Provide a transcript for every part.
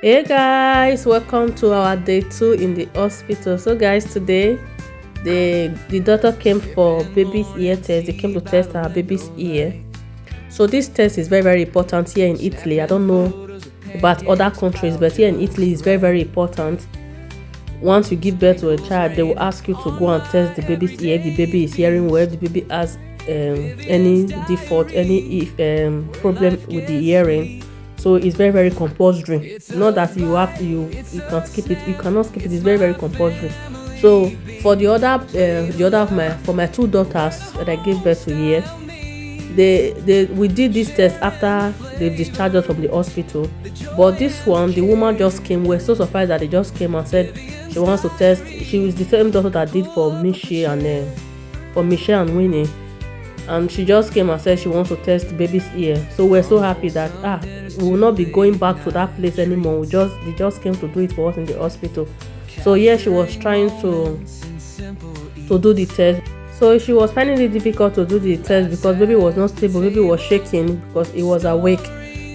Hey guys, welcome to our day 2 in the hospital. So guys, today the doctor came for baby's ear test. They came to test our baby's ear. So this test is very important here in Italy. I don't know about other countries, but here in Italy it's very important. Once you give birth to a child, they will ask you to go and test the baby's ear. If the baby is hearing well, if the baby has any default, any problem with the hearing. So it's very compulsory. Not that you can skip it. You cannot skip it. It's very compulsory. So for the other of my two daughters that I gave birth to here, we did this test after they discharged us from the hospital. But this one, the woman just came. We're so surprised that they just came and said she wants to test. She was the same doctor that did for Michelle and Winnie. And she just came and said she wants to test baby's ear. So we're so happy that we will not be going back to that place anymore. They just came to do it for us in the hospital. So yeah, she was trying to do the test. So she was finding it difficult to do the test because baby was not stable. Baby was shaking because he was awake.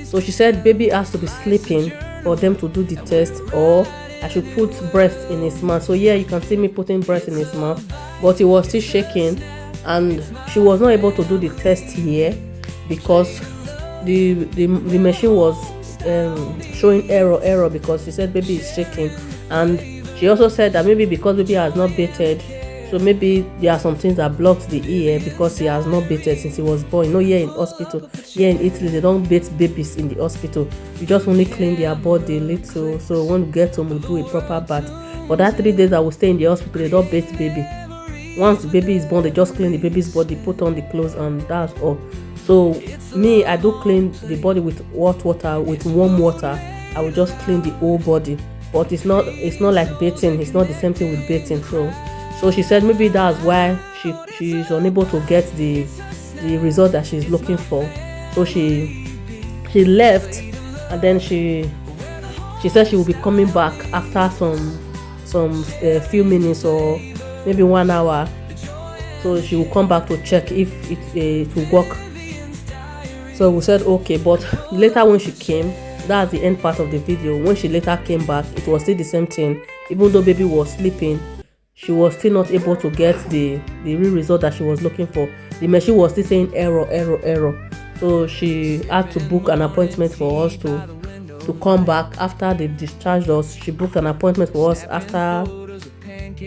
So she said baby has to be sleeping for them to do the test, or I should put breast in his mouth. So yeah, you can see me putting breast in his mouth, but he was still shaking. And she was not able to do the test here because the machine was showing error because she said baby is shaking. And she also said that maybe because baby has not baited, so maybe there are some things that blocked the ear because he has not baited since he was born. Here in hospital, here in Italy, they don't bait babies in the hospital. You just only clean their body a little. So when we get home, we do a proper bath. For that 3 days I will stay in the hospital, they don't bait baby. Once the baby is born, they just clean the baby's body, put on the clothes, and that's all. So me, I do clean the body with hot water, with warm water. I will just clean the whole body, but it's not like bathing. It's not the same thing with bathing. So she said maybe that's why she's unable to get the result that she's looking for. So she left, and then she said she will be coming back after some few minutes or maybe 1 hour. So she will come back to check if it will work. So we said okay, but later when she came, that's the end part of the video. When she later came back, it was still the same thing. Even though baby was sleeping, she was still not able to get the real result that she was looking for. The machine was still saying error. So she had to book an appointment for us to come back after they discharged us. She booked an appointment for us after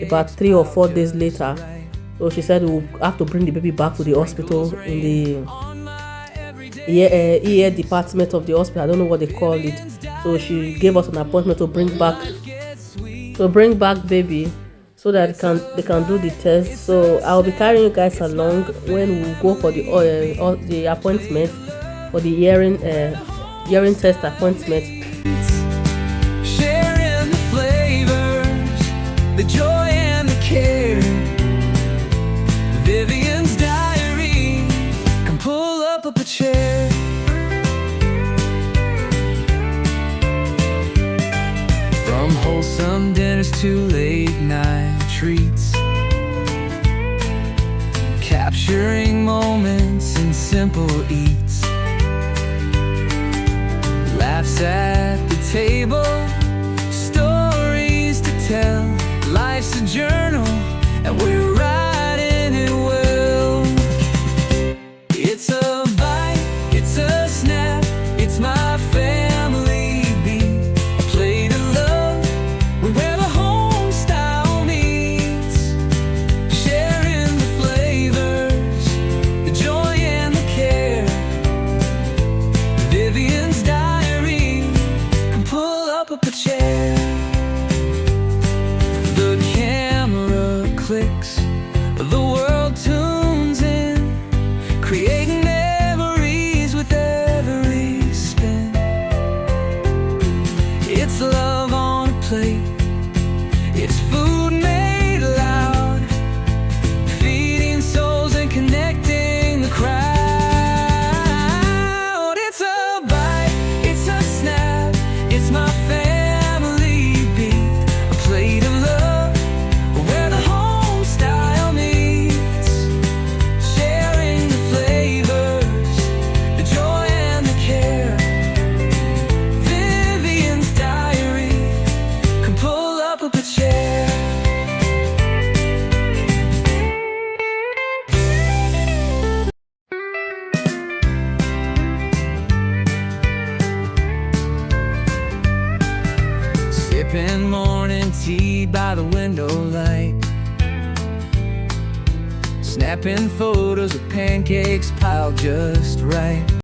about 3 or 4 days later. So she said we'll have to bring the baby back to the hospital in the ear department of the hospital. I don't know what they call it. So she gave us an appointment to bring back baby so that they can do the test. So I'll be carrying you guys along when we go for the appointment for the hearing test appointment. Sharing the flavors, the joy and the care. Vivian's diary. Come pull up a chair. From wholesome dinners to late night treats, capturing moments in simple eats. Laughs at the table, stories to tell. Life's a journal, and we're writing it well. It's a bite, it's a snap, it's my family beat. A plate of love, where the home style meets. Sharing the flavors, the joy and the care. Vivian's diary. Come pull up a chair. The camera clicks, the world tunes in, creating memories with every spin. It's love on a plate, it's food made loud, feeding souls and connecting the crowd. It's a bite, it's a snap, it's my family beat. A plate of love, where the home style meets. Sharing the flavors, the joy and the care. Vivian's diary. sipping morning tea by the window light, snapping photos of pancakes piled just right.